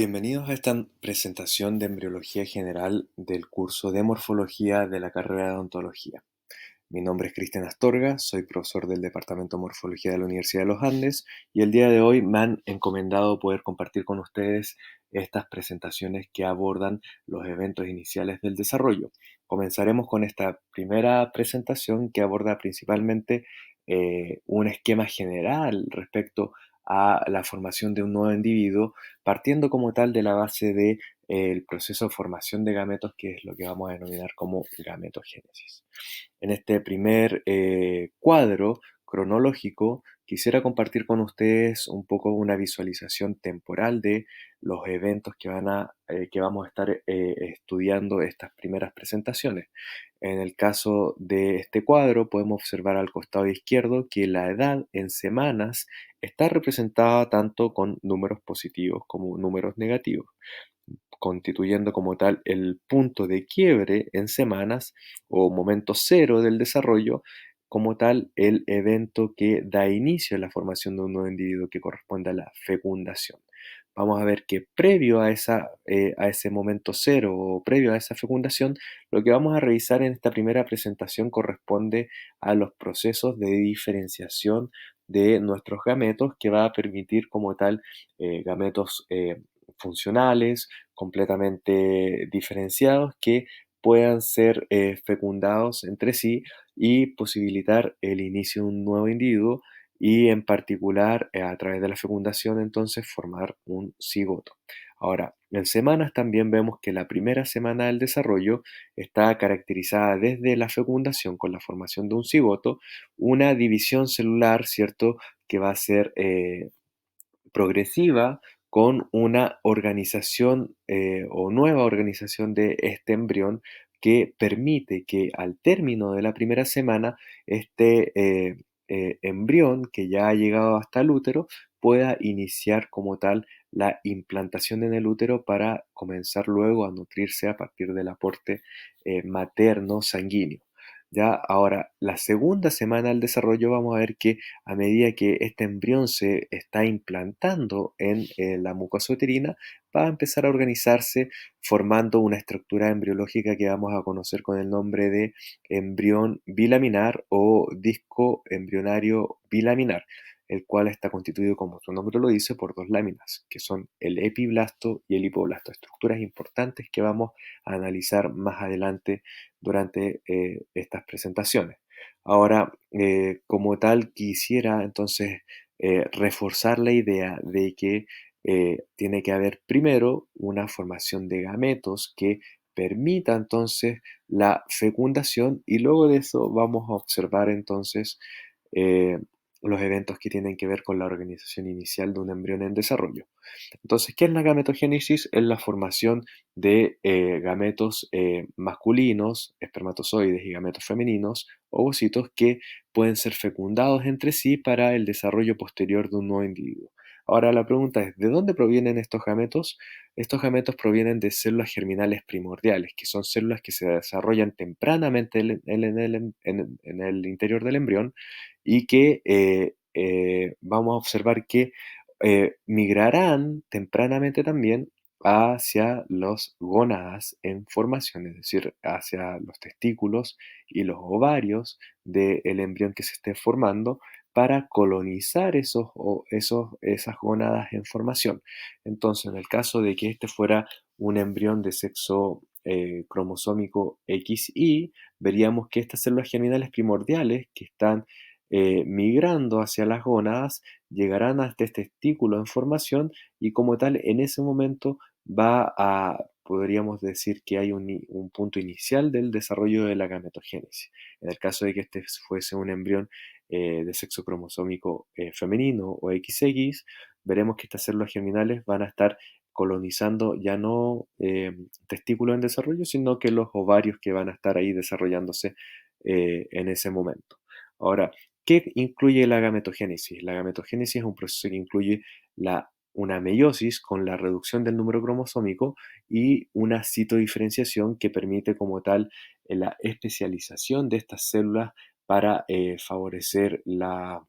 Bienvenidos a esta presentación de embriología general del curso de morfología de la carrera de odontología. Mi nombre es Cristian Astorga, soy profesor del Departamento de Morfología de la Universidad de los Andes y el día de hoy me han encomendado poder compartir con ustedes estas presentaciones que abordan los eventos iniciales del desarrollo. Comenzaremos con esta primera presentación que aborda principalmente un esquema general respecto a la formación de un nuevo individuo, partiendo como tal de la base de el proceso de formación de gametos, que es lo que vamos a denominar como gametogénesis. En este primer cuadro cronológico, quisiera compartir con ustedes un poco una visualización temporal de los eventos que vamos a estar estudiando estas primeras presentaciones. En el caso de este cuadro, podemos observar al costado izquierdo que la edad en semanas está representada tanto con números positivos como números negativos, constituyendo como tal el punto de quiebre en semanas o momento cero del desarrollo, como tal el evento que da inicio a la formación de un nuevo individuo, que corresponde a la fecundación. Vamos a ver que previo a ese momento cero o previo a esa fecundación, lo que vamos a revisar en esta primera presentación corresponde a los procesos de diferenciación de nuestros gametos, que va a permitir como tal gametos funcionales, completamente diferenciados, que puedan ser fecundados entre sí y posibilitar el inicio de un nuevo individuo y en particular a través de la fecundación entonces formar un cigoto. Ahora, en semanas también vemos que la primera semana del desarrollo está caracterizada desde la fecundación con la formación de un cigoto, una división celular, ¿cierto?, que va a ser progresiva, con una organización o nueva organización de este embrión, que permite que al término de la primera semana este embrión, que ya ha llegado hasta el útero, pueda iniciar como tal la implantación en el útero para comenzar luego a nutrirse a partir del aporte materno sanguíneo. Ya ahora, la segunda semana del desarrollo, vamos a ver que a medida que este embrión se está implantando en la mucosa uterina, va a empezar a organizarse formando una estructura embriológica que vamos a conocer con el nombre de embrión bilaminar o disco embrionario bilaminar, el cual está constituido, como su nombre lo dice, por dos láminas, que son el epiblasto y el hipoblasto, estructuras importantes que vamos a analizar más adelante durante estas presentaciones. Ahora, como tal, quisiera entonces reforzar la idea de que tiene que haber primero una formación de gametos que permita entonces la fecundación, y luego de eso vamos a observar entonces eh, los eventos que tienen que ver con la organización inicial de un embrión en desarrollo. Entonces, ¿qué es la gametogénesis? Es la formación de gametos masculinos, espermatozoides, y gametos femeninos, ovocitos, que pueden ser fecundados entre sí para el desarrollo posterior de un nuevo individuo. Ahora la pregunta es, ¿de dónde provienen estos gametos? Estos gametos provienen de células germinales primordiales, que son células que se desarrollan tempranamente en el interior del embrión, y que vamos a observar que migrarán tempranamente también hacia los gónadas en formación, es decir, hacia los testículos y los ovarios del embrión que se esté formando, para colonizar esas gónadas en formación. Entonces, en el caso de que este fuera un embrión de sexo cromosómico XY, veríamos que estas células germinales primordiales que están migrando hacia las gónadas llegarán a este testículo en formación, y como tal en ese momento podríamos decir que hay un punto inicial del desarrollo de la gametogénesis. En el caso de que este fuese un embrión de sexo cromosómico femenino o XX, veremos que estas células germinales van a estar colonizando ya no testículos en desarrollo, sino que los ovarios que van a estar ahí desarrollándose en ese momento. Ahora, ¿qué incluye la gametogénesis? La gametogénesis es un proceso que incluye una meiosis con la reducción del número cromosómico y una citodiferenciación que permite como tal la especialización de estas células para favorecer la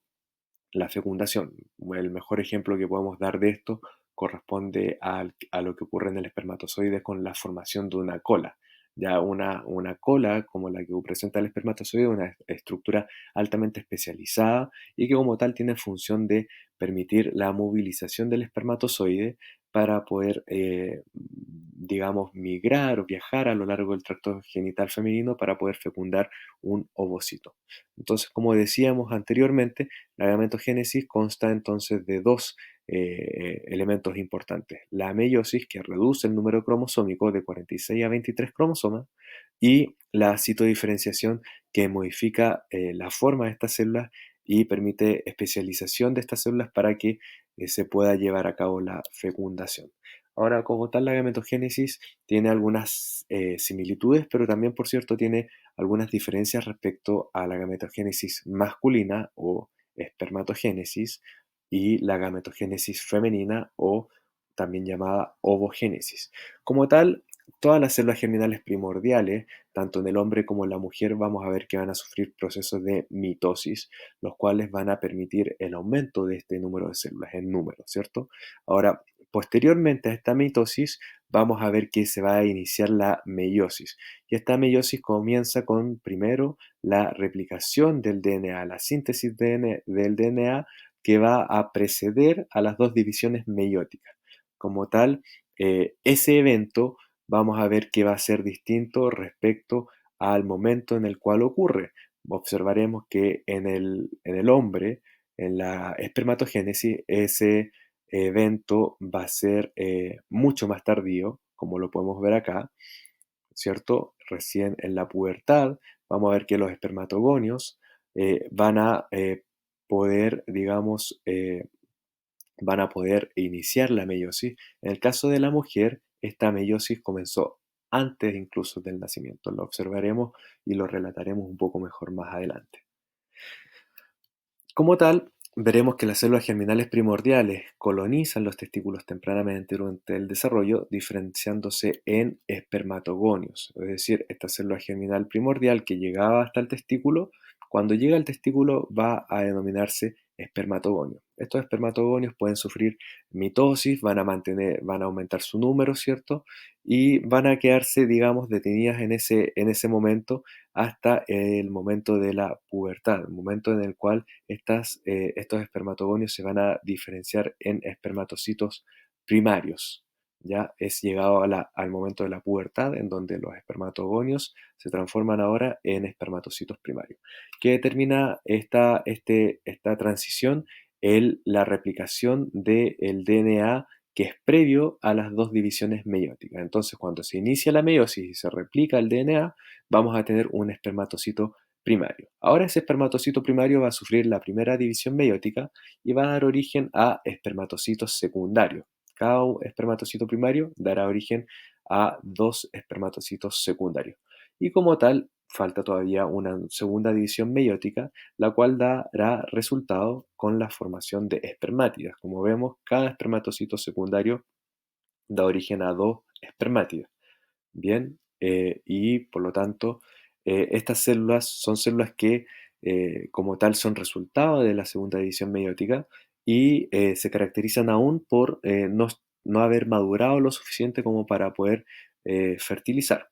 fecundación. El mejor ejemplo que podemos dar de esto corresponde a lo que ocurre en el espermatozoide con la formación de una cola. Ya una cola como la que presenta el espermatozoide, una estructura altamente especializada y que como tal tiene función de permitir la movilización del espermatozoide para poder, digamos, migrar o viajar a lo largo del tracto genital femenino para poder fecundar un ovocito. Entonces, como decíamos anteriormente, la gametogénesis consta entonces de dos elementos importantes. La meiosis, que reduce el número cromosómico de 46 a 23 cromosomas, y la citodiferenciación, que modifica la forma de estas células y permite especialización de estas células para que se pueda llevar a cabo la fecundación. Ahora, como tal, la gametogénesis tiene algunas similitudes, pero también, por cierto, tiene algunas diferencias respecto a la gametogénesis masculina o espermatogénesis y la gametogénesis femenina o también llamada ovogénesis. Como tal, todas las células germinales primordiales, tanto en el hombre como en la mujer, vamos a ver que van a sufrir procesos de mitosis, los cuales van a permitir el aumento de este número de células en número, ¿cierto? Ahora, posteriormente a esta mitosis, vamos a ver que se va a iniciar la meiosis. Y esta meiosis comienza con, primero, la replicación del DNA, la síntesis del DNA, que va a preceder a las dos divisiones meióticas. Como tal, ese evento vamos a ver que va a ser distinto respecto al momento en el cual ocurre. Observaremos que en el hombre, en la espermatogénesis, ese evento va a ser mucho más tardío, como lo podemos ver acá, ¿cierto? Recién en la pubertad vamos a ver que los espermatogonios van a poder, digamos, van a poder iniciar la meiosis. En el caso de la mujer, esta meiosis comenzó antes incluso del nacimiento. Lo observaremos y lo relataremos un poco mejor más adelante. Como tal, veremos que las células germinales primordiales colonizan los testículos tempranamente durante el desarrollo, diferenciándose en espermatogonios. Es decir, esta célula germinal primordial que llegaba hasta el testículo, cuando llega al testículo va a denominarse espermatogonio. Estos espermatogonios pueden sufrir mitosis, van a aumentar su número, ¿cierto? Y van a quedarse, digamos, detenidas en ese momento hasta el momento de la pubertad, el momento en el cual estos espermatogonios se van a diferenciar en espermatocitos primarios. Ya es llegado al momento de la pubertad, en donde los espermatogonios se transforman ahora en espermatocitos primarios. ¿Qué determina esta transición? La replicación del DNA que es previo a las dos divisiones meióticas. Entonces, cuando se inicia la meiosis y se replica el DNA, vamos a tener un espermatocito primario. Ahora ese espermatocito primario va a sufrir la primera división meiótica y va a dar origen a espermatocitos secundarios. Cada espermatocito primario dará origen a dos espermatocitos secundarios. Y como tal, falta todavía una segunda división meiótica, la cual dará resultado con la formación de espermátidas. Como vemos, cada espermatocito secundario da origen a dos espermátidas. Bien, y por lo tanto, estas células son células que como tal son resultado de la segunda división meiótica y se caracterizan aún por no haber madurado lo suficiente como para poder fertilizar.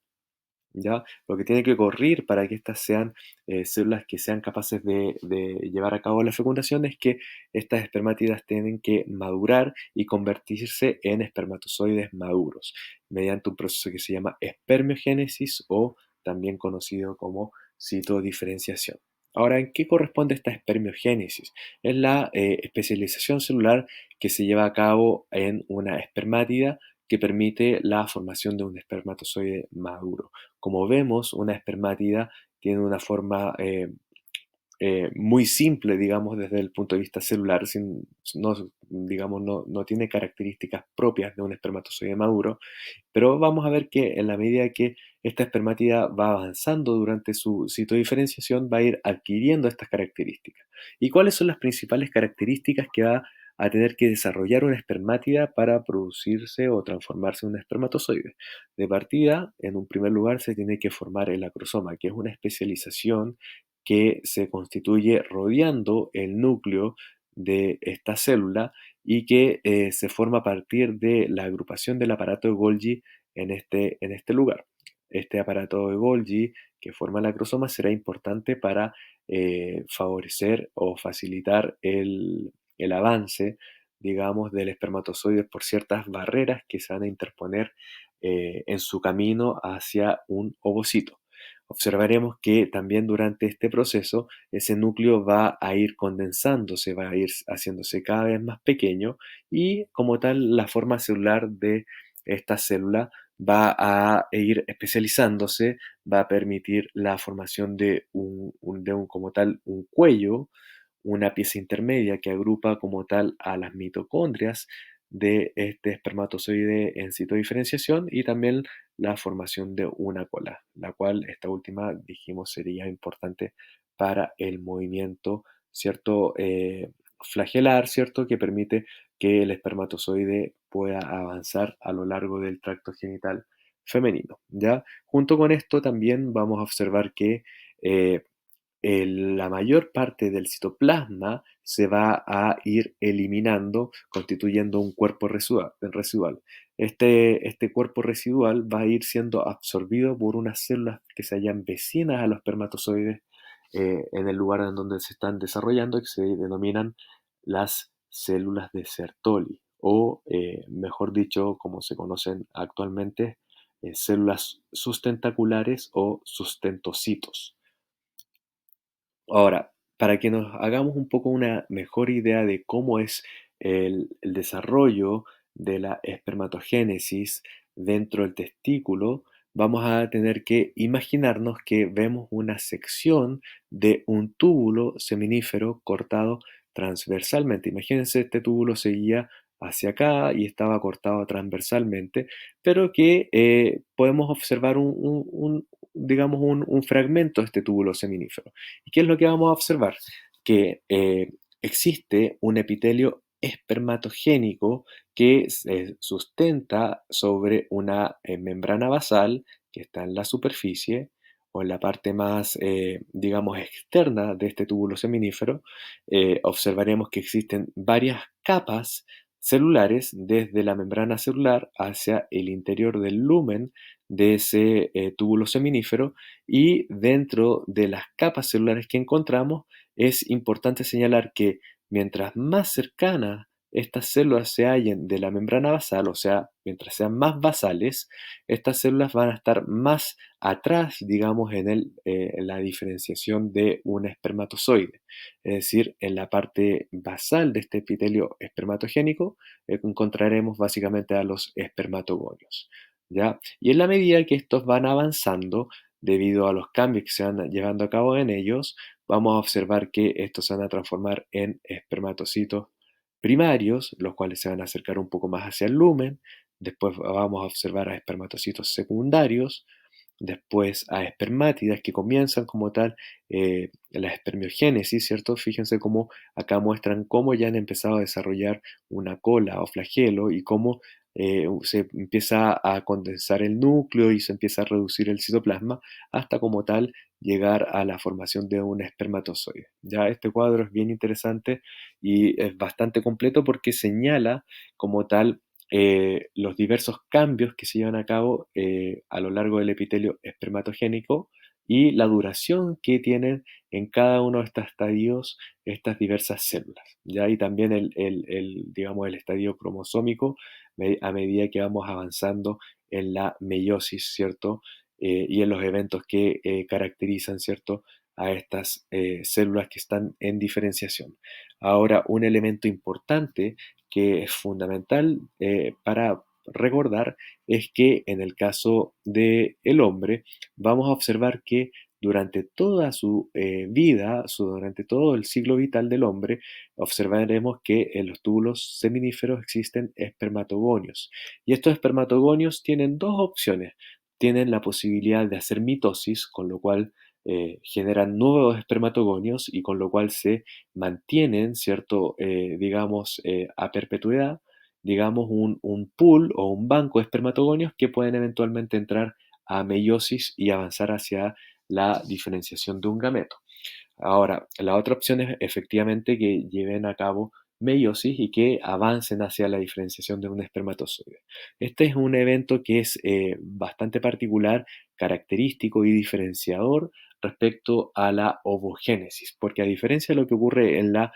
¿Ya? Lo que tiene que ocurrir para que estas sean células que sean capaces de llevar a cabo la fecundación es que estas espermátidas tienen que madurar y convertirse en espermatozoides maduros mediante un proceso que se llama espermiogénesis o también conocido como citodiferenciación. Ahora, ¿en qué corresponde esta espermiogénesis? Es la especialización celular que se lleva a cabo en una espermátida que permite la formación de un espermatozoide maduro. Como vemos, una espermátida tiene una forma muy simple, digamos, desde el punto de vista celular, no, digamos, no tiene características propias de un espermatozoide maduro, pero vamos a ver que en la medida que esta espermátida va avanzando durante su citodiferenciación, va a ir adquiriendo estas características. ¿Y cuáles son las principales características que va a tener que desarrollar una espermátida para producirse o transformarse en un espermatozoide? De partida, en un primer lugar, se tiene que formar el acrosoma, que es una especialización que se constituye rodeando el núcleo de esta célula y que se forma a partir de la agrupación del aparato de Golgi en este lugar. Este aparato de Golgi que forma la acrosoma será importante para favorecer o facilitar el avance, digamos, del espermatozoide por ciertas barreras que se van a interponer en su camino hacia un ovocito. Observaremos que también durante este proceso ese núcleo va a ir condensándose, va a ir haciéndose cada vez más pequeño y como tal la forma celular de esta célula va a ir especializándose, va a permitir la formación de como tal un cuello, una pieza intermedia que agrupa como tal a las mitocondrias de este espermatozoide en citodiferenciación y también la formación de una cola, la cual esta última dijimos sería importante para el movimiento, ¿cierto? Flagelar, ¿cierto? Que permite que el espermatozoide pueda avanzar a lo largo del tracto genital femenino, ¿ya? Junto con esto también vamos a observar que eh, la mayor parte del citoplasma se va a ir eliminando, constituyendo un cuerpo residual. Este cuerpo residual va a ir siendo absorbido por unas células que se hallan vecinas a los espermatozoides en el lugar en donde se están desarrollando, que se denominan las células de Sertoli, o mejor dicho, como se conocen actualmente, células sustentaculares o sustentocitos. Ahora, para que nos hagamos un poco una mejor idea de cómo es el desarrollo de la espermatogénesis dentro del testículo, vamos a tener que imaginarnos que vemos una sección de un túbulo seminífero cortado transversalmente. Imagínense, este túbulo seguía hacia acá y estaba cortado transversalmente, pero que podemos observar digamos, un fragmento de este túbulo seminífero. ¿Y qué es lo que vamos a observar? Que existe un epitelio espermatogénico que se sustenta sobre una membrana basal que está en la superficie o en la parte más, digamos, externa de este túbulo seminífero. Observaremos que existen varias capas celulares desde la membrana celular hacia el interior del lumen de ese túbulo seminífero y dentro de las capas celulares que encontramos es importante señalar que mientras más cercanas estas células se hallen de la membrana basal, o sea, mientras sean más basales, estas células van a estar más atrás, digamos, en la diferenciación de un espermatozoide. Es decir, en la parte basal de este epitelio espermatogénico encontraremos básicamente a los espermatogonios, ¿ya? Y en la medida que estos van avanzando, debido a los cambios que se van llevando a cabo en ellos, vamos a observar que estos se van a transformar en espermatocitos primarios, los cuales se van a acercar un poco más hacia el lumen. Después vamos a observar a espermatocitos secundarios, después a espermátidas que comienzan como tal la espermiogénesis, ¿cierto? Fíjense cómo acá muestran cómo ya han empezado a desarrollar una cola o flagelo y cómo se empieza a condensar el núcleo y se empieza a reducir el citoplasma hasta como tal llegar a la formación de un espermatozoide. Ya este cuadro es bien interesante y es bastante completo porque señala como tal los diversos cambios que se llevan a cabo a lo largo del epitelio espermatogénico y la duración que tienen en cada uno de estos estadios estas diversas células, ¿ya? Y también digamos, el estadio cromosómico a medida que vamos avanzando en la meiosis, ¿cierto? Y en los eventos que caracterizan, ¿cierto? A estas células que están en diferenciación. Ahora, un elemento importante que es fundamental para recordar es que en el caso del hombre vamos a observar que durante toda su vida, durante todo el ciclo vital del hombre, observaremos que en los túbulos seminíferos existen espermatogonios. Y estos espermatogonios tienen dos opciones. Tienen la posibilidad de hacer mitosis, con lo cual generan nuevos espermatogonios y con lo cual se mantienen, ¿cierto? Digamos, a perpetuidad, digamos, un pool o un banco de espermatogonios que pueden eventualmente entrar a meiosis y avanzar hacia la diferenciación de un gameto. Ahora, la otra opción es efectivamente que lleven a cabo meiosis y que avancen hacia la diferenciación de un espermatozoide. Este es un evento que es bastante particular, característico y diferenciador respecto a la ovogénesis, porque a diferencia de lo que ocurre en la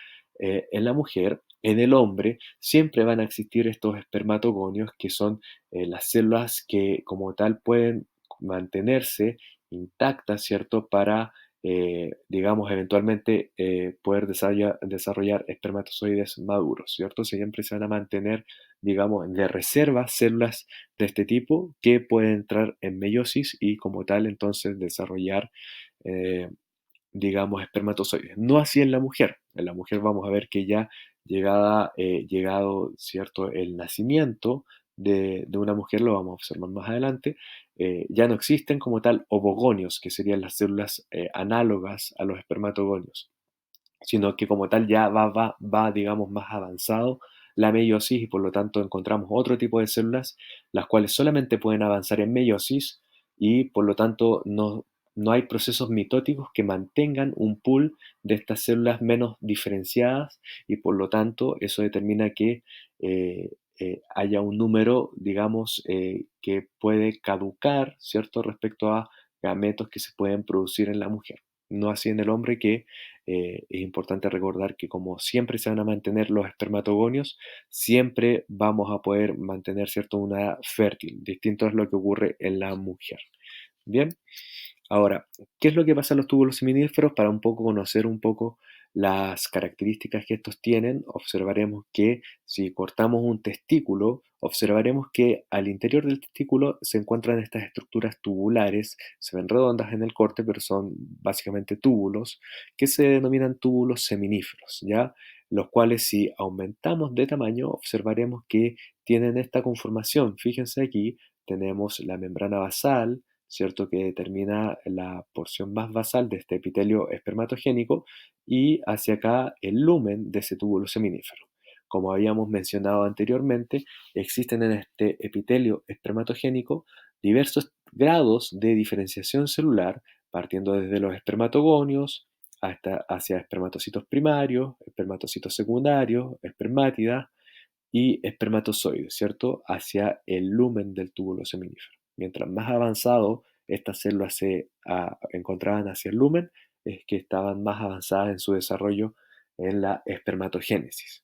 mujer, en el hombre siempre van a existir estos espermatogonios que son las células que como tal pueden mantenerse intactas, ¿cierto? Para digamos, eventualmente poder desarrollar espermatozoides maduros, ¿cierto? Siempre se van a mantener, digamos, de reserva células de este tipo que pueden entrar en meiosis y como tal entonces desarrollar eh, digamos, espermatozoides. No así en la mujer. En la mujer vamos a ver que ya llegado, ¿cierto? El nacimiento de una mujer, lo vamos a observar más adelante, ya no existen como tal ovogonios, que serían las células análogas a los espermatogonios, sino que como tal ya digamos, más avanzado la meiosis y por lo tanto encontramos otro tipo de células, las cuales solamente pueden avanzar en meiosis y por lo tanto no hay procesos mitóticos que mantengan un pool de estas células menos diferenciadas y por lo tanto eso determina que haya un número, digamos, que puede caducar, ¿cierto?, respecto a gametos que se pueden producir en la mujer. No así en el hombre que es importante recordar que como siempre se van a mantener los espermatogonios, siempre vamos a poder mantener, ¿cierto?, una edad fértil. Distinto es lo que ocurre en la mujer. Bien, ahora, ¿qué es lo que pasa en los túbulos seminíferos? Para un poco conocer un poco las características que estos tienen, observaremos que si cortamos un testículo, observaremos que al interior del testículo se encuentran estas estructuras tubulares, se ven redondas en el corte, pero son básicamente túbulos, que se denominan túbulos seminíferos, ¿ya? Los cuales si aumentamos de tamaño, observaremos que tienen esta conformación. Fíjense aquí, tenemos la membrana basal, ¿cierto? Que determina la porción más basal de este epitelio espermatogénico y hacia acá el lumen de ese túbulo seminífero. Como habíamos mencionado anteriormente, existen en este epitelio espermatogénico diversos grados de diferenciación celular, partiendo desde los espermatogonios hasta hacia espermatocitos primarios, espermatocitos secundarios, espermátidas y espermatozoides, ¿cierto? Hacia el lumen del túbulo seminífero. Mientras más avanzado estas células se encontraban hacia el lumen, es que estaban más avanzadas en su desarrollo en la espermatogénesis.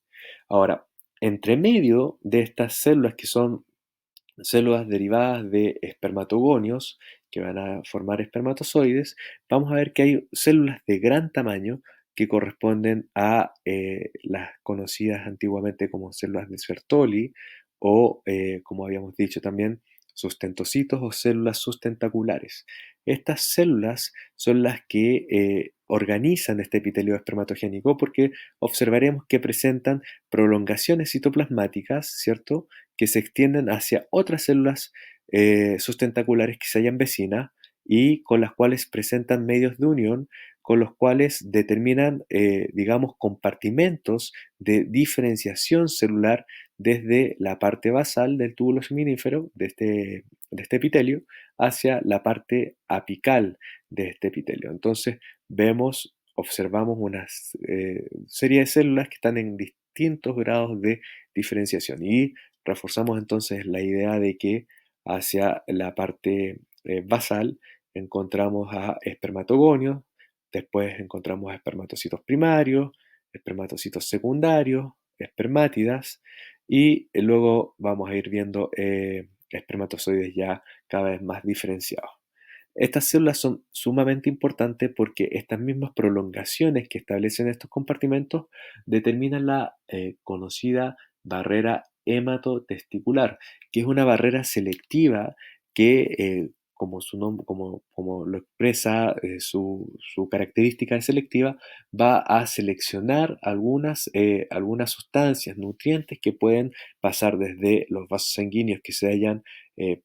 Ahora, entre medio de estas células que son células derivadas de espermatogonios que van a formar espermatozoides, vamos a ver que hay células de gran tamaño que corresponden a las conocidas antiguamente como células de Sertoli o, como habíamos dicho también, sustentocitos o células sustentaculares. Estas células son las que organizan este epitelio espermatogénico porque observaremos que presentan prolongaciones citoplasmáticas, ¿cierto?, que se extienden hacia otras células sustentaculares que se hallan vecinas y con las cuales presentan medios de unión, con los cuales determinan, digamos, compartimentos de diferenciación celular desde la parte basal del túbulo seminífero, de este epitelio, hacia la parte apical de este epitelio. Entonces, observamos una serie de células que están en distintos grados de diferenciación y reforzamos entonces la idea de que hacia la parte basal encontramos a espermatogonios, después encontramos a espermatocitos primarios, espermatocitos secundarios, espermátidas y luego vamos a ir viendo espermatozoides ya cada vez más diferenciados. Estas células son sumamente importantes porque estas mismas prolongaciones que establecen estos compartimentos determinan la conocida barrera hematotesticular, que es una barrera selectiva que, como, su como lo expresa su característica de selectiva, va a seleccionar algunas sustancias, nutrientes que pueden pasar desde los vasos sanguíneos que se hallan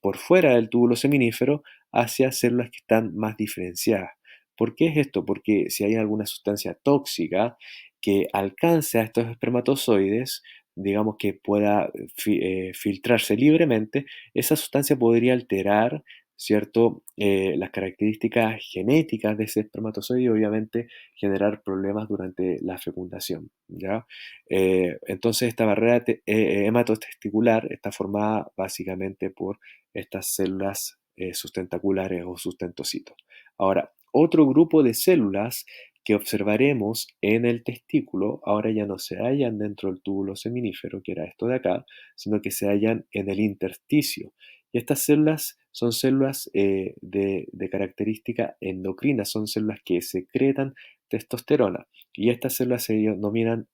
por fuera del túbulo seminífero hacia células que están más diferenciadas. ¿Por qué es esto? Porque si hay alguna sustancia tóxica que alcance a estos espermatozoides, digamos que pueda filtrarse libremente, esa sustancia podría alterar ¿cierto? Las características genéticas de ese espermatozoide y obviamente generar problemas durante la fecundación, ¿ya? Entonces esta barrera hematotesticular está formada básicamente por estas células sustentaculares o sustentocitos. Ahora, otro grupo de células que observaremos en el testículo ahora ya no se hallan dentro del túbulo seminífero, que era esto de acá, sino que se hallan en el intersticio. Y estas células son células de característica endocrina, son células que secretan testosterona. Y estas células se denominan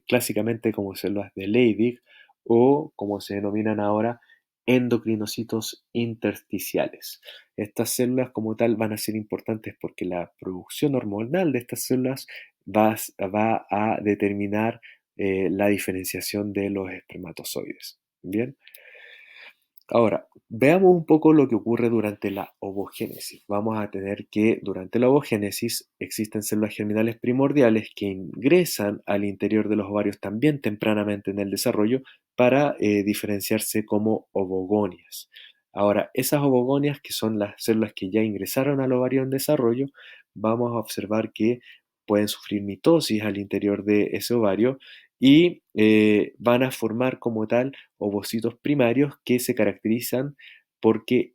clásicamente como células de Leydig o como se denominan ahora endocrinocitos intersticiales. Estas células como tal van a ser importantes porque la producción hormonal de estas células va a determinar la diferenciación de los espermatozoides. Bien. Ahora, veamos un poco lo que ocurre durante la ovogénesis. Vamos a tener que durante la ovogénesis existen células germinales primordiales que ingresan al interior de los ovarios también tempranamente en el desarrollo para diferenciarse como ovogonias. Ahora, esas ovogonias, que son las células que ya ingresaron al ovario en desarrollo, vamos a observar que pueden sufrir mitosis al interior de ese ovario y van a formar como tal ovocitos primarios que se caracterizan porque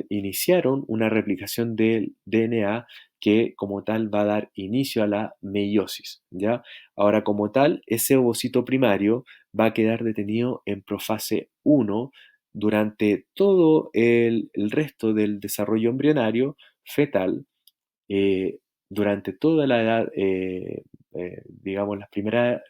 iniciaron una replicación del DNA que como tal va a dar inicio a la meiosis, ¿ya? Ahora, como tal, ese ovocito primario va a quedar detenido en profase 1 durante todo el resto del desarrollo embrionario fetal, eh, durante toda la edad, digamos,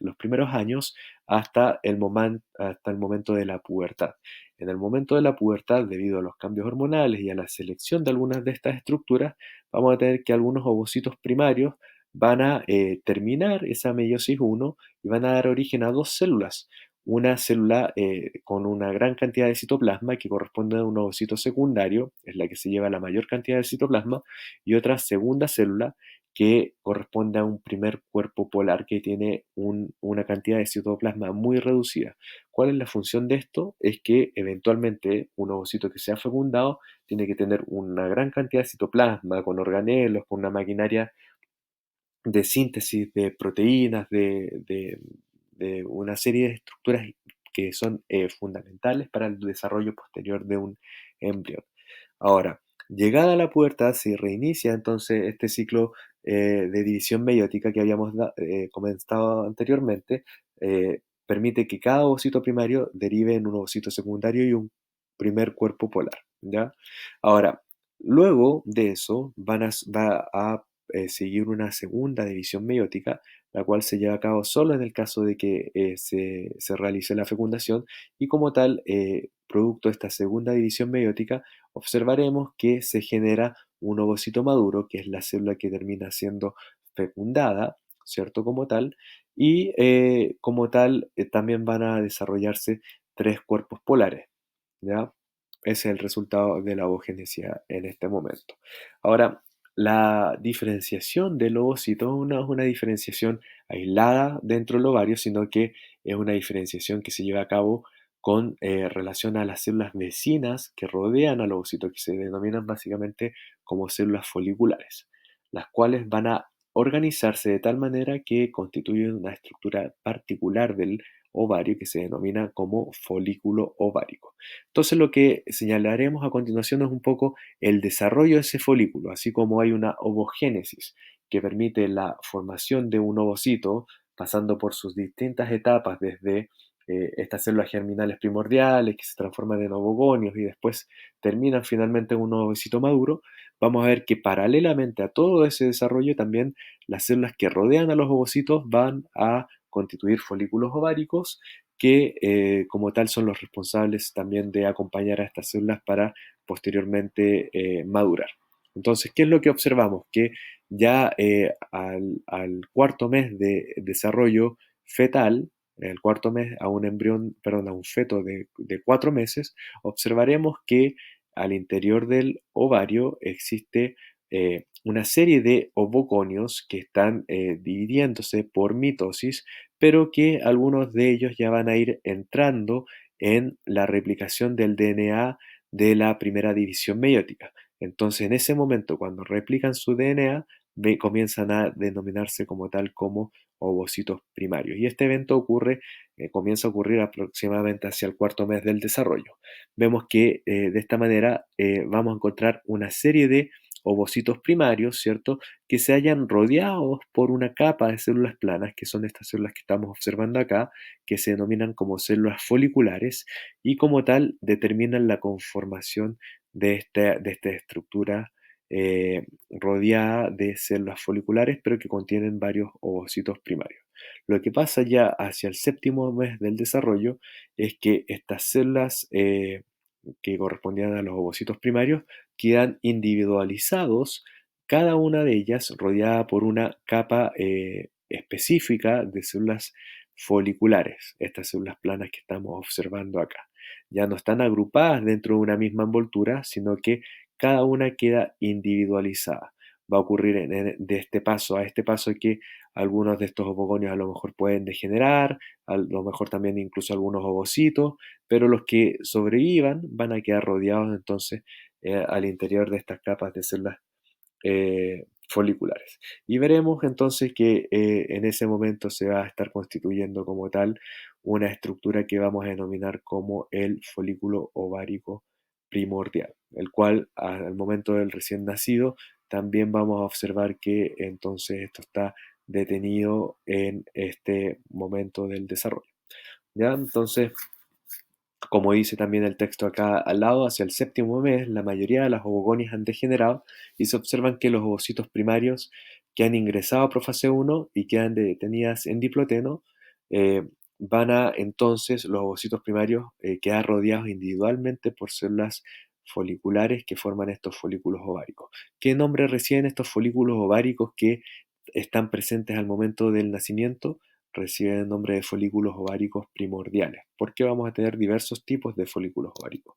los primeros años hasta el momento de la pubertad. En el momento de la pubertad, debido a los cambios hormonales y a la selección de algunas de estas estructuras, vamos a tener que algunos ovocitos primarios van a terminar esa meiosis 1 y van a dar origen a dos células. Una célula con una gran cantidad de citoplasma que corresponde a un ovocito secundario, es la que se lleva la mayor cantidad de citoplasma, y otra segunda célula que corresponde a un primer cuerpo polar que tiene una cantidad de citoplasma muy reducida. ¿Cuál es la función de esto? Es que eventualmente un ovocito que sea fecundado tiene que tener una gran cantidad de citoplasma, con organelos, con una maquinaria de síntesis de proteínas, de una serie de estructuras que son fundamentales para el desarrollo posterior de un embrión. Ahora, llegada la pubertad, se reinicia entonces este ciclo de división meiótica que habíamos comentado anteriormente. Permite que cada ovocito primario derive en un ovocito secundario y un primer cuerpo polar, ¿ya? Ahora, luego de eso va a seguir una segunda división meiótica, la cual se lleva a cabo solo en el caso de que se realice la fecundación y como tal, producto de esta segunda división meiótica, observaremos que se genera un ovocito maduro, que es la célula que termina siendo fecundada, ¿cierto? Como tal, y como tal también van a desarrollarse tres cuerpos polares, ¿ya? Ese es el resultado de la ovogénesis en este momento. Ahora, la diferenciación del ovocito no es una diferenciación aislada dentro del ovario, sino que es una diferenciación que se lleva a cabo con relación a las células vecinas que rodean al ovocito, que se denominan básicamente como células foliculares, las cuales van a organizarse de tal manera que constituyen una estructura particular del ovario que se denomina como folículo ovárico. Entonces lo que señalaremos a continuación es un poco el desarrollo de ese folículo, así como hay una ovogénesis que permite la formación de un ovocito pasando por sus distintas etapas desde estas células germinales primordiales que se transforman en ovogonios y después terminan finalmente en un ovocito maduro. Vamos a ver que paralelamente a todo ese desarrollo también las células que rodean a los ovocitos van a constituir folículos ováricos que como tal son los responsables también de acompañar a estas células para posteriormente madurar. Entonces, ¿qué es lo que observamos? Que ya al cuarto mes de desarrollo fetal, el cuarto mes a un embrión, perdón, a un feto de 4 meses, observaremos que al interior del ovario existe una serie de ovoconios que están dividiéndose por mitosis, pero que algunos de ellos ya van a ir entrando en la replicación del DNA de la primera división meiótica. Entonces, en ese momento, cuando replican su DNA, comienzan a denominarse como tal como ovocitos primarios. Y este evento comienza a ocurrir aproximadamente hacia el cuarto mes del desarrollo. Vemos que de esta manera vamos a encontrar una serie de ovocitos primarios, ¿cierto? Que se hayan rodeados por una capa de células planas, que son estas células que estamos observando acá, que se denominan como células foliculares y como tal determinan la conformación de esta estructura rodeada de células foliculares, pero que contienen varios ovocitos primarios. Lo que pasa ya hacia el séptimo mes del desarrollo es que estas células que correspondían a los ovocitos primarios quedan individualizados, cada una de ellas rodeada por una capa específica de células foliculares, estas células planas que estamos observando acá. Ya no están agrupadas dentro de una misma envoltura, sino que cada una queda individualizada. Va a ocurrir de este paso a este paso que algunos de estos ovogonios a lo mejor pueden degenerar, a lo mejor también incluso algunos ovocitos, pero los que sobrevivan van a quedar rodeados entonces al interior de estas capas de células foliculares. Y veremos entonces que en ese momento se va a estar constituyendo como tal una estructura que vamos a denominar como el folículo ovárico primordial, el cual al momento del recién nacido también vamos a observar que entonces esto está detenido en este momento del desarrollo. ¿Ya? Entonces, como dice también el texto acá al lado, hacia el séptimo mes, la mayoría de las ovogonias han degenerado y se observan que los ovocitos primarios que han ingresado a profase 1 y quedan detenidas en diploteno, van a entonces los ovocitos primarios quedar rodeados individualmente por células foliculares que forman estos folículos ováricos. ¿Qué nombre reciben estos folículos ováricos que están presentes al momento del nacimiento? Reciben el nombre de folículos ováricos primordiales, porque vamos a tener diversos tipos de folículos ováricos.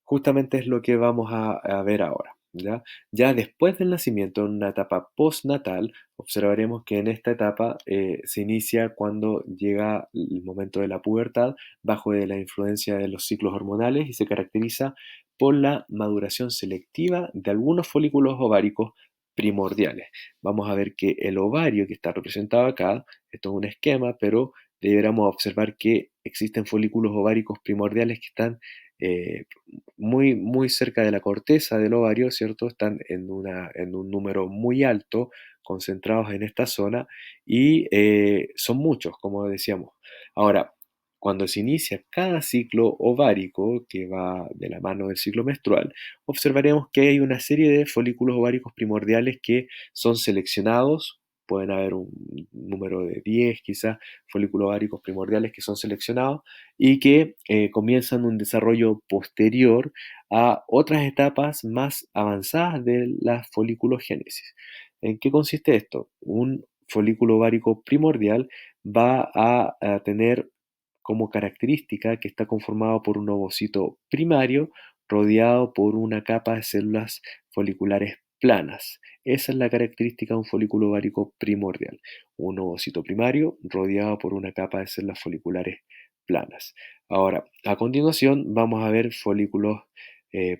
Justamente es lo que vamos a ver ahora. ¿Ya? Ya después del nacimiento, en una etapa postnatal, observaremos que en esta etapa se inicia cuando llega el momento de la pubertad, bajo de la influencia de los ciclos hormonales y se caracteriza por la maduración selectiva de algunos folículos ováricos primordiales. Vamos a ver que el ovario que está representado acá, esto es un esquema, pero deberíamos observar que existen folículos ováricos primordiales que están eh, muy cerca de la corteza del ovario, ¿cierto? Están en un número muy alto, concentrados en esta zona, y son muchos, como decíamos. Ahora, cuando se inicia cada ciclo ovárico, que va de la mano del ciclo menstrual, observaremos que hay una serie de folículos ováricos primordiales que son seleccionados. Pueden haber un número de 10 quizás folículos ováricos primordiales que son seleccionados y que comienzan un desarrollo posterior a otras etapas más avanzadas de la foliculogénesis. ¿En qué consiste esto? Un folículo ovárico primordial va a tener como característica que está conformado por un ovocito primario rodeado por una capa de células foliculares planas. Esa es la característica de un folículo ovárico primordial. Un ovocito primario rodeado por una capa de células foliculares planas. Ahora, a continuación vamos a ver folículos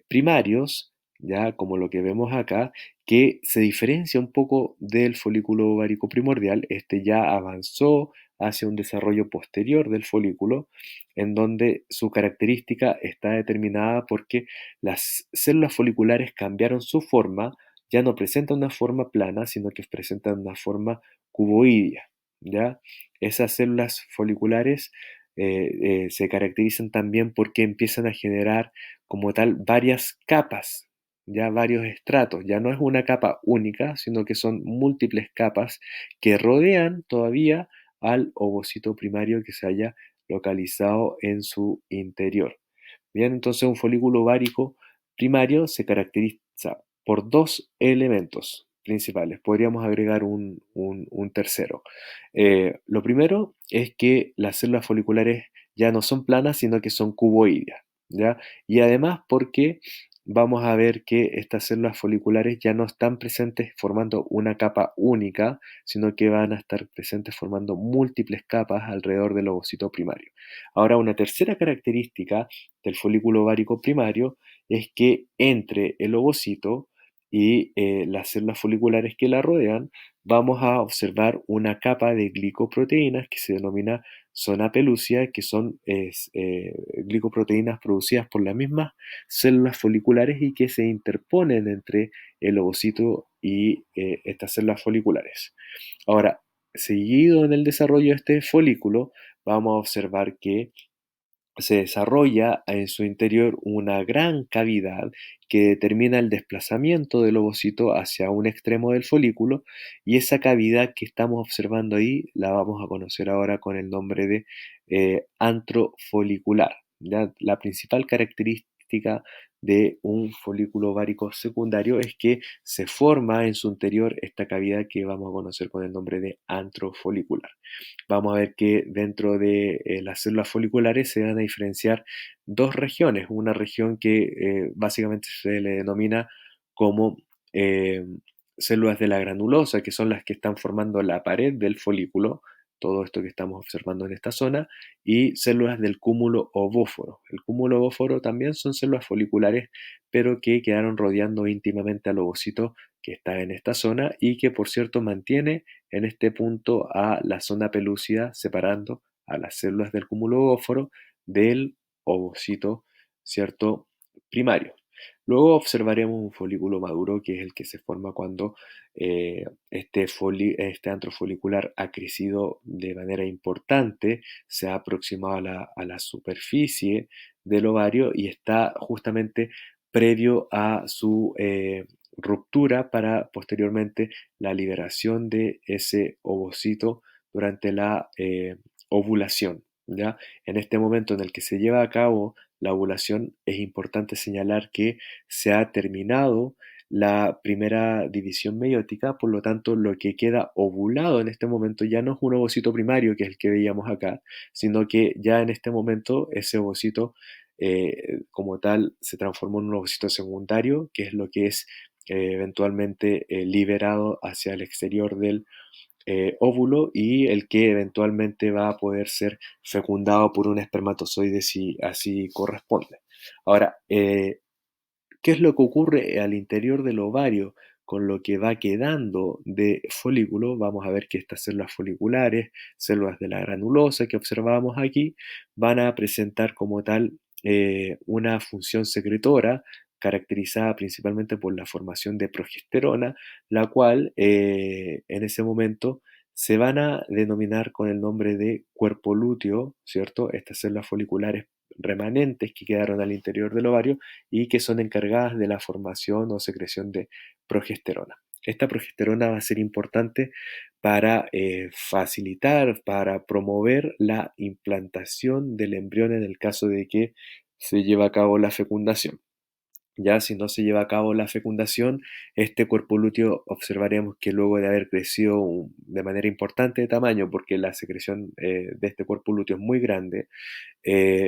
primarios, ya como lo que vemos acá, que se diferencia un poco del folículo ovárico primordial. Este ya avanzó hacia un desarrollo posterior del folículo, en donde su característica está determinada porque las células foliculares cambiaron su forma, ya no presentan una forma plana, sino que presentan una forma cuboidea, ¿ya? Esas células foliculares se caracterizan también porque empiezan a generar como tal varias capas, ya varios estratos, ya no es una capa única, sino que son múltiples capas que rodean todavía al ovocito primario que se haya localizado en su interior. Bien, entonces un folículo ovárico primario se caracteriza por dos elementos principales. Podríamos agregar un tercero. Lo primero es que las células foliculares ya no son planas, sino que son cuboideas, ¿ya? Y además porque vamos a ver que estas células foliculares ya no están presentes formando una capa única, sino que van a estar presentes formando múltiples capas alrededor del ovocito primario. Ahora, una tercera característica del folículo ovárico primario es que entre el ovocito y las células foliculares que la rodean, vamos a observar una capa de glicoproteínas que se denomina zona pelúcida, que son glicoproteínas producidas por las mismas células foliculares y que se interponen entre el ovocito y estas células foliculares. Ahora, seguido en el desarrollo de este folículo, vamos a observar que se desarrolla en su interior una gran cavidad que determina el desplazamiento del ovocito hacia un extremo del folículo, y esa cavidad que estamos observando ahí la vamos a conocer ahora con el nombre de antro folicular. ¿Ya? La principal característica de un folículo ovárico secundario es que se forma en su interior esta cavidad que vamos a conocer con el nombre de antro folicular. Vamos a ver que dentro de las células foliculares se van a diferenciar dos regiones. Una región que básicamente se le denomina como eh, células de la granulosa, que son las que están formando la pared del folículo, todo esto que estamos observando en esta zona, y células del cúmulo ovóforo. El cúmulo ovóforo también son células foliculares, pero que quedaron rodeando íntimamente al ovocito que está en esta zona y que, por cierto, mantiene en este punto a la zona pelúcida, separando a las células del cúmulo ovóforo del ovocito, ¿cierto? Primario. Luego observaremos un folículo maduro, que es el que se forma cuando este antro folicular ha crecido de manera importante, se ha aproximado a la superficie del ovario y está justamente previo a su ruptura para posteriormente la liberación de ese ovocito durante la ovulación. ¿Ya? En este momento en el que se lleva a cabo la ovulación, es importante señalar que se ha terminado la primera división meiótica, por lo tanto lo que queda ovulado en este momento ya no es un ovocito primario, que es el que veíamos acá, sino que ya en este momento ese ovocito como tal se transformó en un ovocito secundario, que es lo que es eventualmente liberado hacia el exterior del óvulo y el que eventualmente va a poder ser fecundado por un espermatozoide si así corresponde. Ahora, ¿qué es lo que ocurre al interior del ovario con lo que va quedando de folículo? Vamos a ver que estas células foliculares, células de la granulosa que observábamos aquí, van a presentar como tal una función secretora caracterizada principalmente por la formación de progesterona, la cual en ese momento se van a denominar con el nombre de cuerpo lúteo, ¿cierto? Estas células foliculares remanentes que quedaron al interior del ovario y que son encargadas de la formación o secreción de progesterona. Esta progesterona va a ser importante para facilitar, para promover la implantación del embrión en el caso de que se lleve a cabo la fecundación. Ya si no se lleva a cabo la fecundación, este cuerpo lúteo observaremos que luego de haber crecido de manera importante de tamaño, porque la secreción de este cuerpo lúteo es muy grande,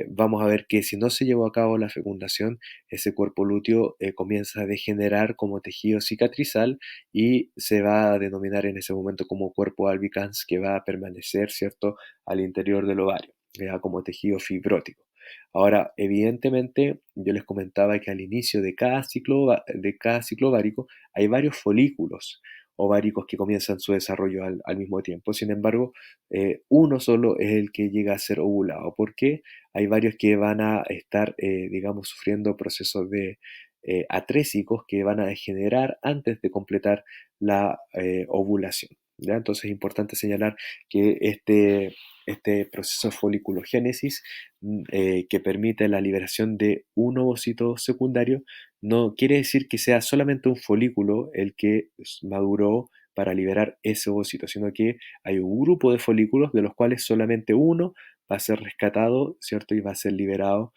vamos a ver que si no se llevó a cabo la fecundación, ese cuerpo lúteo comienza a degenerar como tejido cicatrizal y se va a denominar en ese momento como cuerpo albicans, que va a permanecer, ¿cierto?, al interior del ovario, como tejido fibrótico. Ahora, evidentemente, yo les comentaba que al inicio de de cada ciclo ovárico hay varios folículos ováricos que comienzan su desarrollo al mismo tiempo. Sin embargo, uno solo es el que llega a ser ovulado. ¿Por qué? Hay varios que van a estar, digamos, sufriendo procesos de atrésicos que van a degenerar antes de completar la ovulación. ¿Ya? Entonces es importante señalar que este proceso de foliculogénesis que permite la liberación de un ovocito secundario no quiere decir que sea solamente un folículo el que maduró para liberar ese ovocito, sino que hay un grupo de folículos de los cuales solamente uno va a ser rescatado, ¿cierto? Y va a ser liberado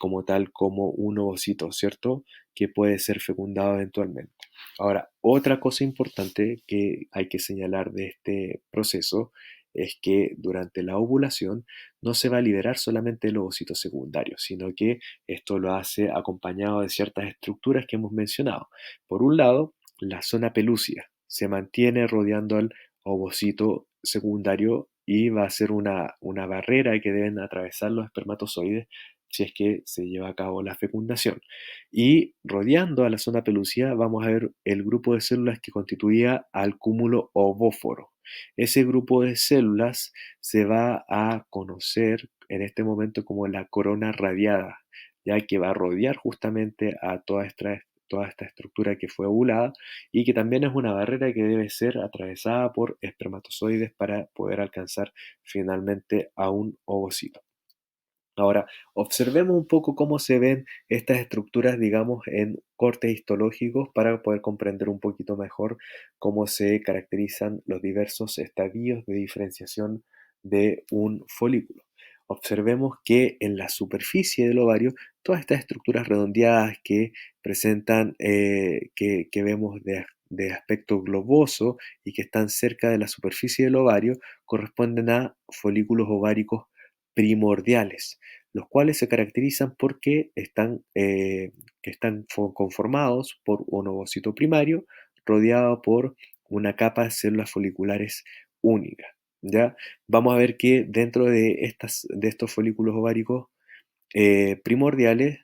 como tal, como un ovocito, ¿cierto? Que puede ser fecundado eventualmente. Ahora, otra cosa importante que hay que señalar de este proceso es que durante la ovulación no se va a liberar solamente el ovocito secundario, sino que esto lo hace acompañado de ciertas estructuras que hemos mencionado. Por un lado, la zona pelúcida se mantiene rodeando al ovocito secundario y va a ser una barrera que deben atravesar los espermatozoides si es que se lleva a cabo la fecundación. Y rodeando a la zona pelúcida vamos a ver el grupo de células que constituía al cúmulo ovóforo. Ese grupo de células se va a conocer en este momento como la corona radiada, ya que va a rodear justamente a toda esta estructura que fue ovulada y que también es una barrera que debe ser atravesada por espermatozoides para poder alcanzar finalmente a un ovocito. Ahora, observemos un poco cómo se ven estas estructuras, digamos, en cortes histológicos para poder comprender un poquito mejor cómo se caracterizan los diversos estadios de diferenciación de un folículo. Observemos que en la superficie del ovario, todas estas estructuras redondeadas que presentan, que vemos de aspecto globoso y que están cerca de la superficie del ovario, corresponden a folículos ováricos primordiales, los cuales se caracterizan porque están conformados por un ovocito primario rodeado por una capa de células foliculares única. ¿Ya? Vamos a ver que dentro de estos folículos ováricos primordiales,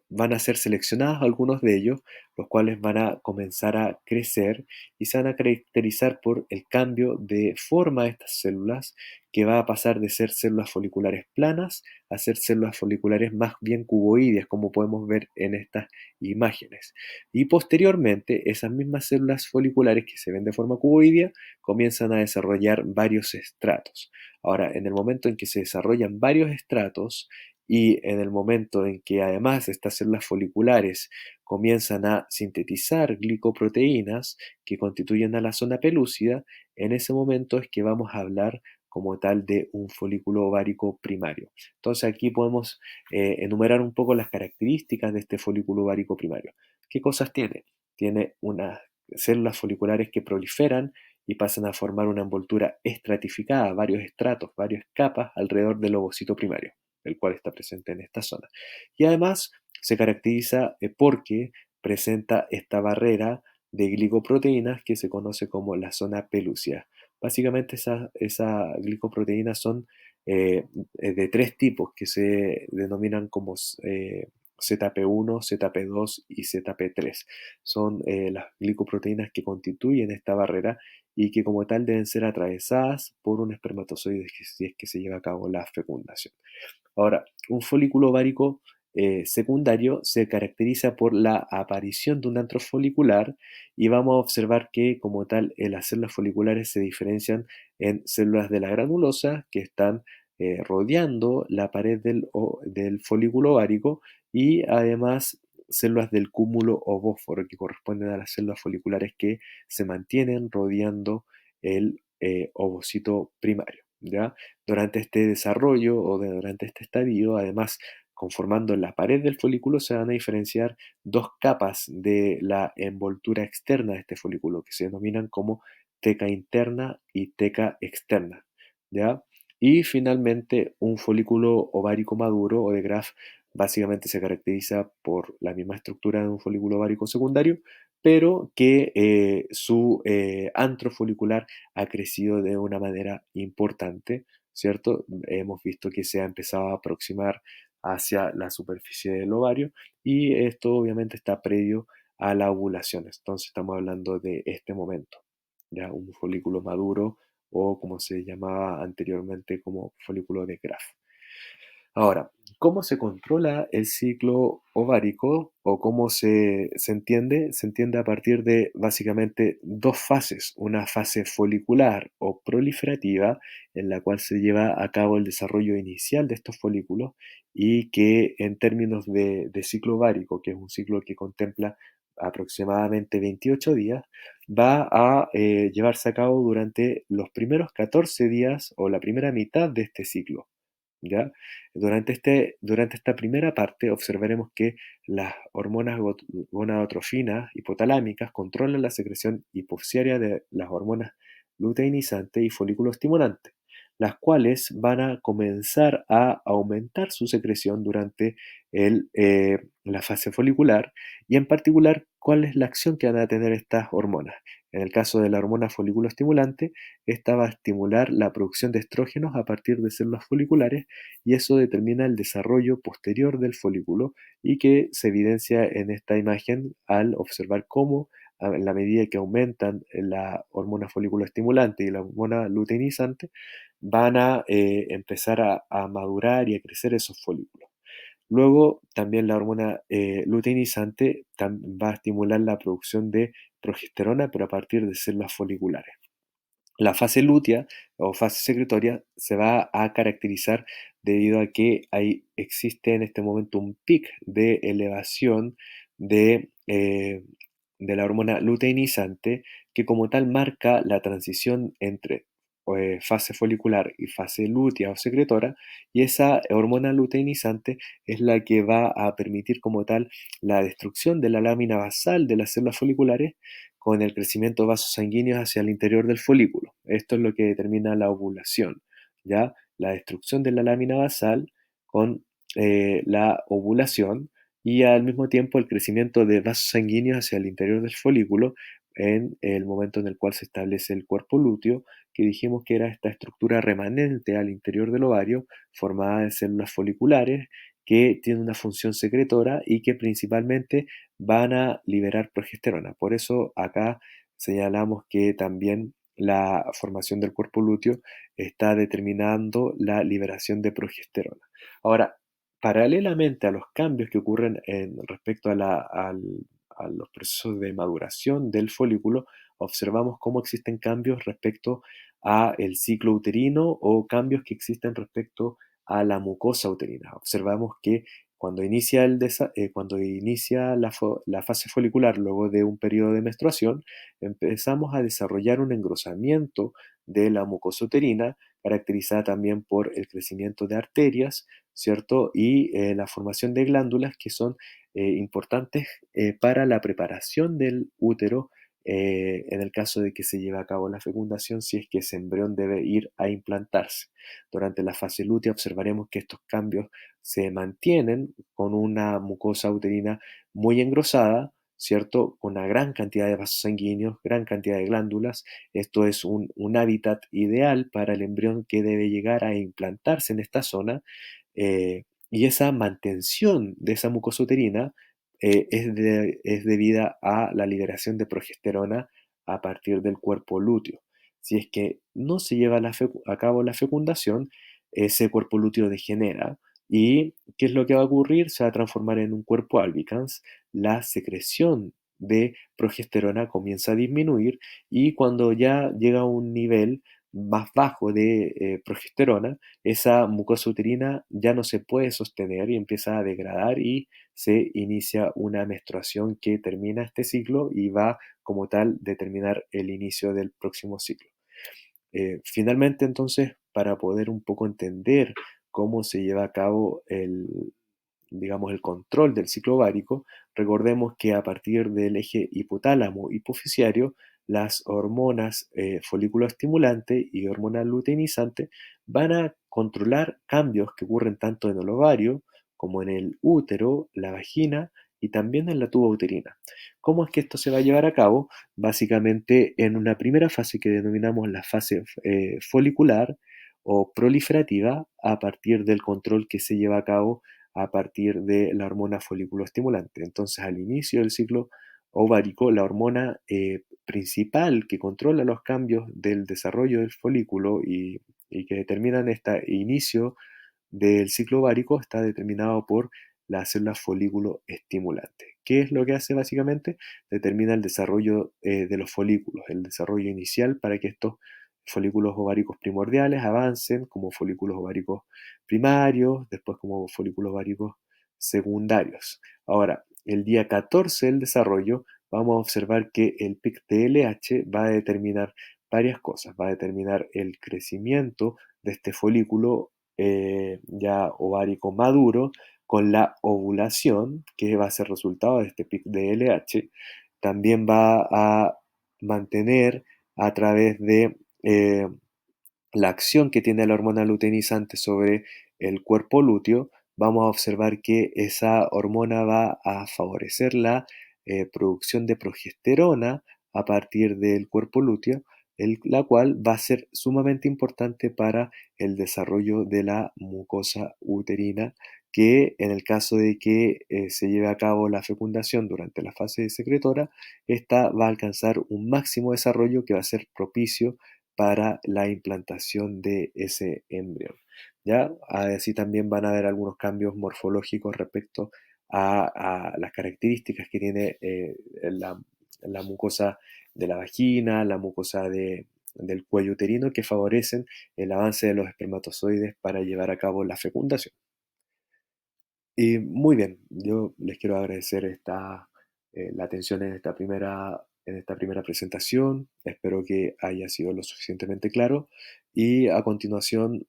van a ser seleccionados algunos de ellos, los cuales van a comenzar a crecer y se van a caracterizar por el cambio de forma de estas células, que va a pasar de ser células foliculares planas a ser células foliculares más bien cuboides, como podemos ver en estas imágenes. Y posteriormente, esas mismas células foliculares que se ven de forma cuboidea comienzan a desarrollar varios estratos. Ahora, en el momento en que se desarrollan varios estratos, y en el momento en que además estas células foliculares comienzan a sintetizar glicoproteínas que constituyen a la zona pelúcida, en ese momento es que vamos a hablar como tal de un folículo ovárico primario. Entonces aquí podemos enumerar un poco las características de este folículo ovárico primario. ¿Qué cosas tiene? Tiene unas células foliculares que proliferan y pasan a formar una envoltura estratificada, varios estratos, varias capas alrededor del ovocito primario, el cual está presente en esta zona. Y además se caracteriza porque presenta esta barrera de glicoproteínas que se conoce como la zona pelúcida. Básicamente esas glicoproteínas son de tres tipos que se denominan como ZP1, ZP2 y ZP3. Son las glicoproteínas que constituyen esta barrera y que como tal deben ser atravesadas por un espermatozoide si es que se lleva a cabo la fecundación. Ahora, un folículo ovárico secundario se caracteriza por la aparición de un antro folicular y vamos a observar que como tal las células foliculares se diferencian en células de la granulosa que están rodeando la pared del folículo ovárico y además células del cúmulo ovóforo que corresponden a las células foliculares que se mantienen rodeando el ovocito primario. ¿Ya? Durante este desarrollo durante este estadio, además, conformando la pared del folículo, se van a diferenciar dos capas de la envoltura externa de este folículo, que se denominan como teca interna y teca externa, ¿ya? Y finalmente, un folículo ovárico maduro o de Graf básicamente se caracteriza por la misma estructura de un folículo ovárico secundario, pero que su antro folicular ha crecido de una manera importante, ¿cierto? Hemos visto que se ha empezado a aproximar hacia la superficie del ovario y esto obviamente está previo a la ovulación. Entonces estamos hablando de este momento, ya un folículo maduro o como se llamaba anteriormente como folículo de Graf. Ahora, ¿cómo se controla el ciclo ovárico o cómo se entiende? Se entiende a partir de básicamente dos fases. Una fase folicular o proliferativa, en la cual se lleva a cabo el desarrollo inicial de estos folículos y que en términos de ciclo ovárico, que es un ciclo que contempla aproximadamente 28 días, va a llevarse a cabo durante los primeros 14 días o la primera mitad de este ciclo. ¿Ya? Durante esta primera parte observaremos que las hormonas gonadotrofinas hipotalámicas controlan la secreción hipoficiaria de las hormonas luteinizante y folículo estimulante, las cuales van a comenzar a aumentar su secreción durante la fase folicular y en particular cuál es la acción que van a tener estas hormonas. En el caso de la hormona folículo estimulante, esta va a estimular la producción de estrógenos a partir de células foliculares y eso determina el desarrollo posterior del folículo y que se evidencia en esta imagen al observar cómo en la medida que aumentan la hormona folículo estimulante y la hormona luteinizante, van a empezar a madurar y a crecer esos folículos. Luego, también la hormona luteinizante va a estimular la producción de progesterona, pero a partir de células foliculares. La fase lútea o fase secretoria se va a caracterizar debido a que existe en este momento un pic de elevación de la hormona luteinizante que como tal marca la transición entre fase folicular y fase lútea o secretora, y esa hormona luteinizante es la que va a permitir como tal la destrucción de la lámina basal de las células foliculares con el crecimiento de vasos sanguíneos hacia el interior del folículo. Esto es lo que determina la ovulación, ¿ya? La destrucción de la lámina basal con la ovulación y al mismo tiempo el crecimiento de vasos sanguíneos hacia el interior del folículo en el momento en el cual se establece el cuerpo lúteo, que dijimos que era esta estructura remanente al interior del ovario formada de células foliculares que tiene una función secretora y que principalmente van a liberar progesterona. Por eso acá señalamos que también la formación del cuerpo lúteo está determinando la liberación de progesterona. Ahora, paralelamente a los cambios que ocurren respecto a los procesos de maduración del folículo, observamos cómo existen cambios respecto a el ciclo uterino o cambios que existen respecto a la mucosa uterina. Observamos que cuando inicia la fase folicular luego de un periodo de menstruación, empezamos a desarrollar un engrosamiento de la mucosa uterina, caracterizada también por el crecimiento de arterias, ¿cierto? Y la formación de glándulas que son importantes para la preparación del útero en el caso de que se lleve a cabo la fecundación, si es que ese embrión debe ir a implantarse. Durante la fase lútea observaremos que estos cambios se mantienen con una mucosa uterina muy engrosada, ¿cierto? Con una gran cantidad de vasos sanguíneos, gran cantidad de glándulas. Esto es un hábitat ideal para el embrión que debe llegar a implantarse en esta zona. Y esa mantención de esa mucosa uterina es debida a la liberación de progesterona a partir del cuerpo lúteo. Si es que no se lleva a cabo la fecundación, ese cuerpo lúteo degenera. ¿Y qué es lo que va a ocurrir? Se va a transformar en un cuerpo albicans. La secreción de progesterona comienza a disminuir y cuando ya llega a un nivel más bajo de progesterona, esa mucosa uterina ya no se puede sostener y empieza a degradar y se inicia una menstruación que termina este ciclo y va como tal determinar el inicio del próximo ciclo. Finalmente, entonces, para poder un poco entender cómo se lleva a cabo digamos, el control del ciclo ovárico, recordemos que a partir del eje hipotálamo hipofisiario, las hormonas folículo estimulante y hormona luteinizante van a controlar cambios que ocurren tanto en el ovario como en el útero, la vagina y también en la tuba uterina. ¿Cómo es que esto se va a llevar a cabo? Básicamente en una primera fase que denominamos la fase folicular o proliferativa a partir del control que se lleva a cabo a partir de la hormona folículo estimulante. Entonces, al inicio del ciclo ovárico, la hormona principal que controla los cambios del desarrollo del folículo y que determinan este inicio del ciclo ovárico está determinado por la célula folículo estimulante. ¿Qué es lo que hace básicamente? Determina el desarrollo de los folículos, el desarrollo inicial para que estos folículos ováricos primordiales avancen como folículos ováricos primarios, después como folículos ováricos secundarios. Ahora, el día 14 del desarrollo vamos a observar que el pic de LH va a determinar varias cosas. Va a determinar el crecimiento de este folículo ya ovárico maduro con la ovulación, que va a ser resultado de este pic de LH. También va a mantener a través de eh, la acción que tiene la hormona luteinizante sobre el cuerpo lúteo, vamos a observar que esa hormona va a favorecer la producción de progesterona a partir del cuerpo lúteo, la cual va a ser sumamente importante para el desarrollo de la mucosa uterina, que en el caso de que se lleve a cabo la fecundación durante la fase secretora, esta va a alcanzar un máximo desarrollo que va a ser propicio para la implantación de ese embrión. ¿Ya? Así también van a haber algunos cambios morfológicos respecto a las características que tiene la mucosa de la vagina, la mucosa del cuello uterino, que favorecen el avance de los espermatozoides para llevar a cabo la fecundación. Y muy bien, yo les quiero agradecer la atención en esta primera presentación. Espero que haya sido lo suficientemente claro y a continuación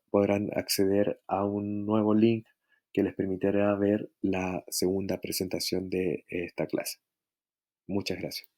podrán acceder a un nuevo link que les permitirá ver la segunda presentación de esta clase. Muchas gracias.